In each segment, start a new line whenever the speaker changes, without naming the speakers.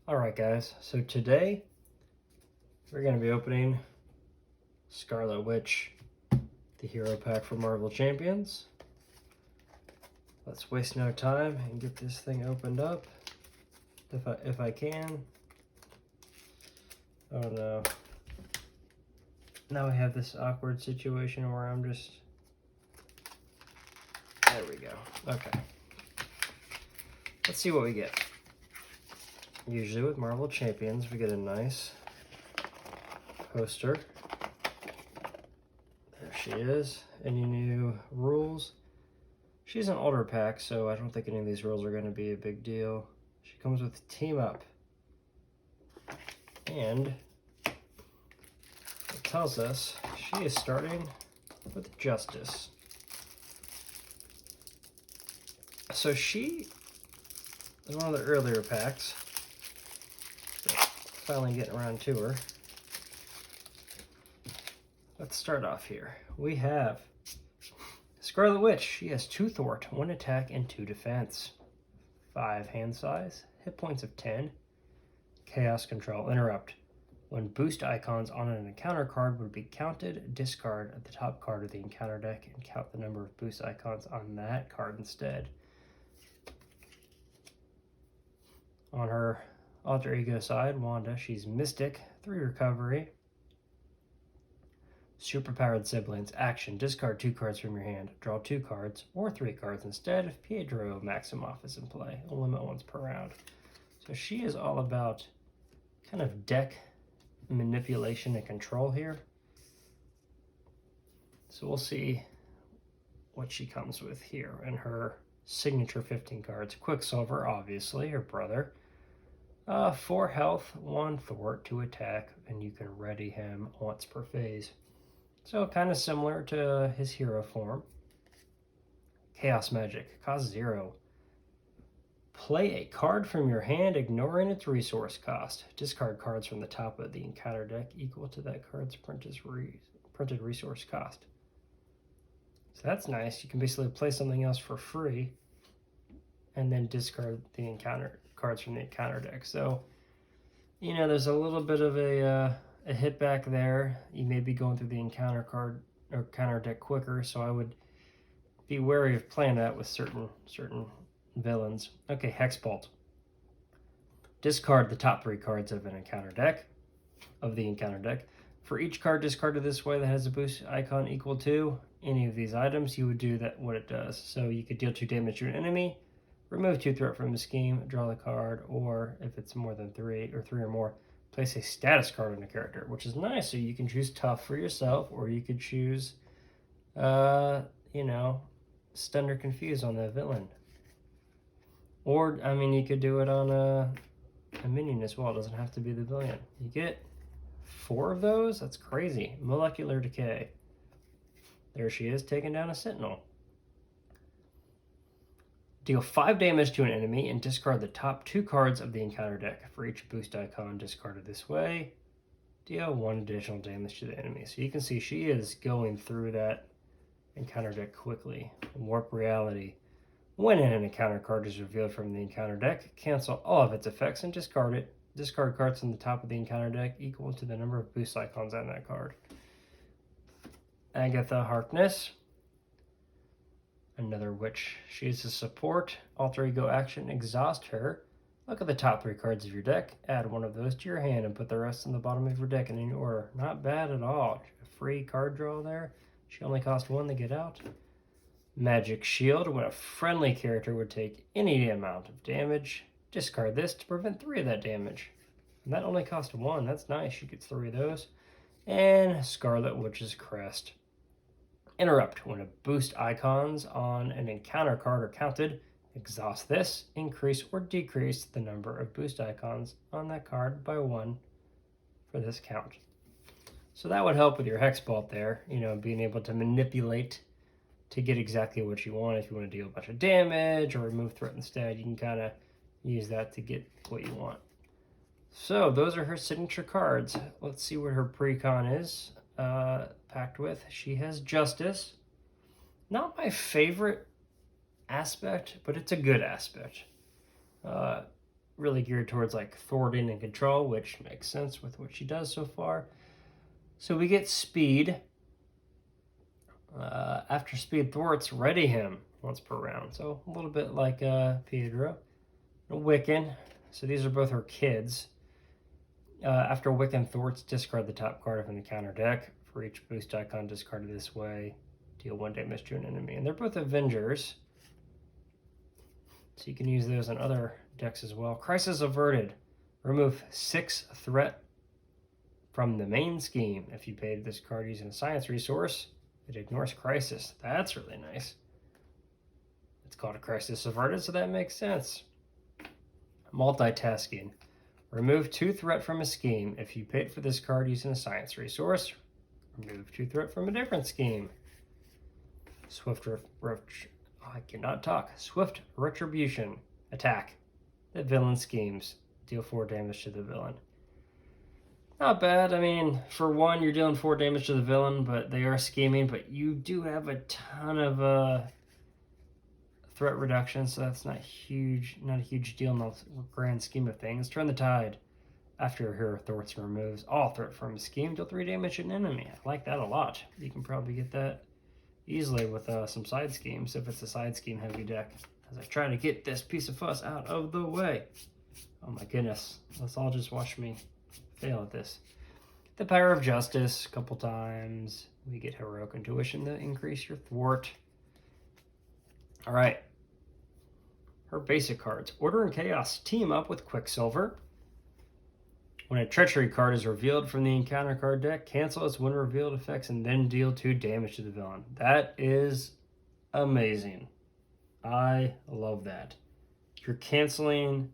Alright guys, so today we're going to be opening Scarlet Witch, the hero pack for Marvel Champions. Let's waste no time and get this thing opened up if I can. Oh no. Now we have this awkward situation where I'm just... There we go. Okay. Let's see what we get. Usually with Marvel Champions, we get a nice poster. There she is. Any new rules? She's an older pack, so I don't think any of these rules are going to be a big deal. She comes with Team Up. And it tells us she is starting with Justice. So she is one of the earlier packs. Finally getting around to her. Let's start off here. We have Scarlet Witch. She has 2 thwart, 1 attack, and 2 defense. 5 hand size, hit points of 10. Chaos control, interrupt. When boost icons on an encounter card would be counted, discard the top card of the encounter deck and count the number of boost icons on that card instead. On her alter ego side, Wanda, she's Mystic, 3 recovery. Superpowered siblings, action, discard 2 cards from your hand, draw 2 cards, or 3 cards instead if Pietro Maximoff is in play, a limit once per round. So she is all about kind of deck manipulation and control here. So we'll see what she comes with here in her signature 15 cards. Quicksilver, obviously, her brother. 4 health, 1 thwart, 2 attack, and you can ready him once per phase. So kind of similar to his hero form. Chaos Magic, cost 0. Play a card from your hand, ignoring its resource cost. Discard cards from the top of the encounter deck equal to that card's printed resource cost. So that's nice. You can basically play something else for free and then discard the encounter cards from the encounter deck. So, you know, there's a little bit of a hit back there. You may be going through the encounter card or counter deck quicker, so I would be wary of playing that with certain villains. Okay, Hexbolt. Discard the top 3 cards of an encounter deck, For each card discarded this way that has a boost icon equal to any of these items, you would do that what it does. So you could deal 2 damage to an enemy, remove 2 threat from the scheme, draw the card, or if it's more than 3 or 3 or more, place a status card on a character, which is nice. So you can choose tough for yourself, or you could choose, you know, stun or confuse on the villain. Or, I mean, you could do it on a minion as well. It doesn't have to be the villain. You get 4 of those? That's crazy. Molecular Decay. There she is, taking down a Sentinel. Deal 5 damage to an enemy and discard the top 2 cards of the encounter deck. For each boost icon discarded this way, deal 1 additional damage to the enemy. So you can see she is going through that encounter deck quickly. Warp Reality. When an encounter card is revealed from the encounter deck, cancel all of its effects and discard it. Discard cards from the top of the encounter deck equal to the number of boost icons on that card. Agatha Harkness. Another witch. She is a support. Alter ego action. Exhaust her. Look at the top 3 cards of your deck. Add 1 of those to your hand and put the rest in the bottom of your deck in any order. Not bad at all. A free card draw there. She only cost 1 to get out. Magic Shield. When a friendly character would take any amount of damage, discard this to prevent 3 of that damage. And that only cost 1. That's nice. She gets 3 of those. And Scarlet Witch's Crest. Interrupt. When a boost icons on an encounter card are counted, exhaust this, increase or decrease the number of boost icons on that card by 1 for this count. So that would help with your Hexbolt there, you know, being able to manipulate to get exactly what you want. If you want to deal a bunch of damage or remove threat instead, you can kind of use that to get what you want. So those are her signature cards. Let's see what her pre-con is packed with. She has Justice. Not my favorite aspect, but it's a good aspect. really geared towards like thwarting and control, which makes sense with what she does so far. So we get speed. After speed thwarts, ready him once per round. So a little bit like Pedro. Wiccan. So these are both her kids. After Wiccan thwarts, discard the top card of an encounter deck. For each boost icon discarded this way, deal 1 damage to an enemy. And they're both Avengers. So you can use those on other decks as well. Crisis averted. Remove 6 threat from the main scheme. If you paid this card using a science resource, it ignores crisis. That's really nice. It's called a crisis averted, so that makes sense. Multitasking. Remove 2 threat from a scheme. If you paid for this card using a science resource, remove 2 threat from a different scheme. I cannot talk. Swift retribution. Attack the villain schemes. Deal 4 damage to the villain. Not bad. I mean, for one, you're dealing 4 damage to the villain, but they are scheming. But you do have a ton of threat reduction, so that's not huge. Not a huge deal in the grand scheme of things. Turn the tide. After her thwarts and removes all threat from a scheme, deal 3 damage to an enemy. I like that a lot. You can probably get that easily with some side schemes if it's a side scheme heavy deck. As I try to get this piece of fuss out of the way. Oh my goodness. Let's all just watch me fail at this. The Power of Justice a couple times. We get Heroic Intuition to increase your thwart. All right. Her basic cards. Order and Chaos team up with Quicksilver. When a treachery card is revealed from the encounter card deck, cancel its when revealed effects and then deal 2 damage to the villain. That is amazing. I love that. You're canceling.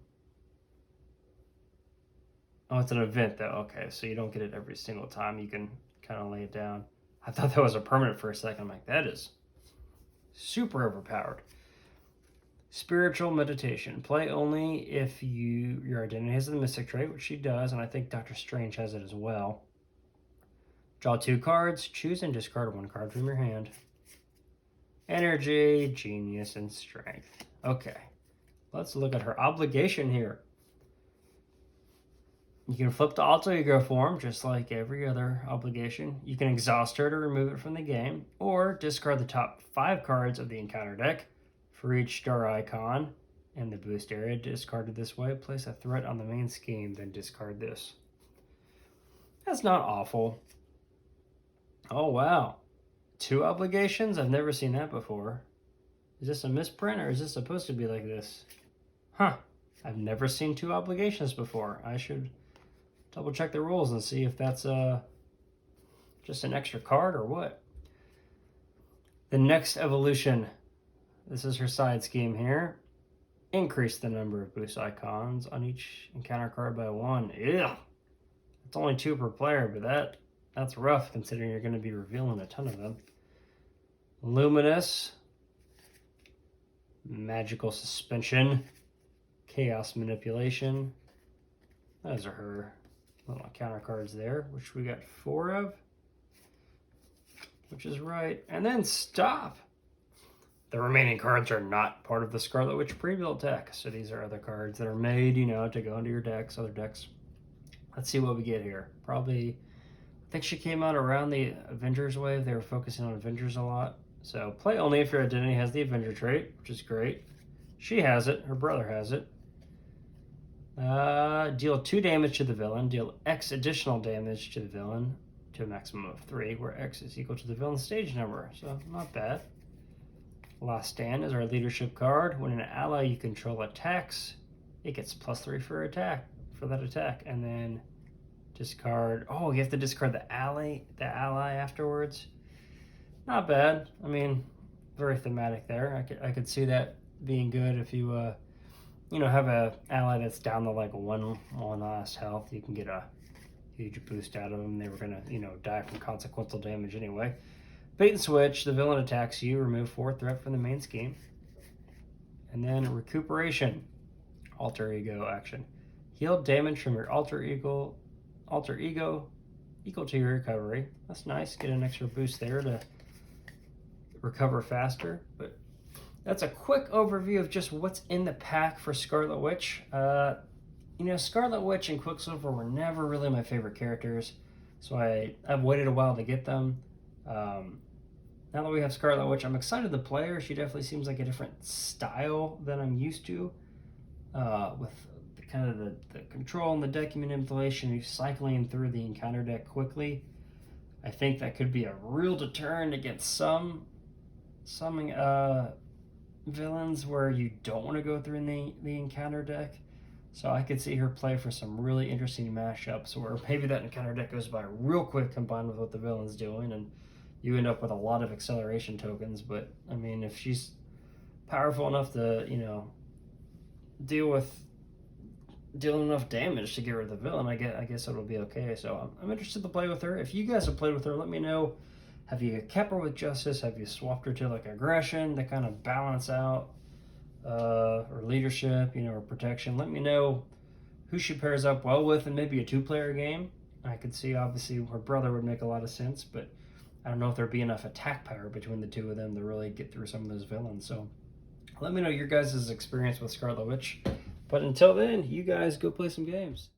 Oh, it's an event though. Okay, so you don't get it every single time. You can kind of lay it down. I thought that was a permanent for a second. I'm like, that is super overpowered. Spiritual meditation. Play only if your identity has the mystic trait, which she does, and I think Doctor Strange has it as well. Draw 2 cards, choose and discard 1 card from your hand. Energy, genius, and strength. Okay, let's look at her obligation here. You can flip to alter ego form, just like every other obligation. You can exhaust her to remove it from the game, or discard the top 5 cards of the encounter deck. For each star icon in the boost area discarded this way, place a threat on the main scheme, then discard this. That's not awful. Oh, wow. 2 obligations? I've never seen that before. Is this a misprint, or is this supposed to be like this? Huh. I've never seen 2 obligations before. I should double check the rules and see if that's just an extra card or what. The next evolution. This is her side scheme here. Increase the number of boost icons on each encounter card by 1. Ew. It's only 2 per player, but that's rough considering you're going to be revealing a ton of them. Luminous. Magical suspension. Chaos manipulation. Those are her little encounter cards there, which we got 4 of. Which is right. And then stop. The remaining cards are not part of the Scarlet Witch pre-built deck, so these are other cards that are made, to go into your decks, other decks. Let's see what we get here. Probably, I think she came out around the Avengers wave. They were focusing on Avengers a lot. So play only if your identity has the Avenger trait, which is great. She has it. Her brother has it. Deal 2 damage to the villain. Deal X additional damage to the villain to a maximum of 3, where X is equal to the villain's stage number. So not bad. Last Stand is our leadership card. When an ally you control attacks, it gets +3 for that attack, and then discard. Oh, you have to discard the ally afterwards. Not bad. I mean, very thematic there. I could see that being good if you have a ally that's down to like one last health. You can get a huge boost out of them. They were gonna die from consequential damage anyway. Bait and switch, the villain attacks you, remove 4 threat from the main scheme. And then recuperation, alter ego action. Heal damage from your alter ego equal to your recovery. That's nice, get an extra boost there to recover faster. But that's a quick overview of just what's in the pack for Scarlet Witch. You know, Scarlet Witch and Quicksilver were never really my favorite characters, so I've waited a while to get them. Um, Now that we have Scarlet Witch, I'm excited to play her. She definitely seems like a different style than I'm used to, with the kind of the control and the deck manipulation, cycling through the encounter deck quickly. I think that could be a real deterrent against some villains where you don't want to go through in the encounter deck. So I could see her play for some really interesting mashups where maybe that encounter deck goes by real quick combined with what the villain's doing, and you end up with a lot of acceleration tokens. But I mean, if she's powerful enough to, deal with dealing enough damage to get rid of the villain, I guess it'll be okay. So I'm interested to play with her. If you guys have played with her, let me know. Have you kept her with justice? Have you swapped her to like aggression to kind of balance out, or leadership, or protection? Let me know who she pairs up well with in maybe a two-player game. I could see obviously her brother would make a lot of sense, but I don't know if there'd be enough attack power between the two of them to really get through some of those villains. So let me know your guys' experience with Scarlet Witch. But until then, you guys go play some games.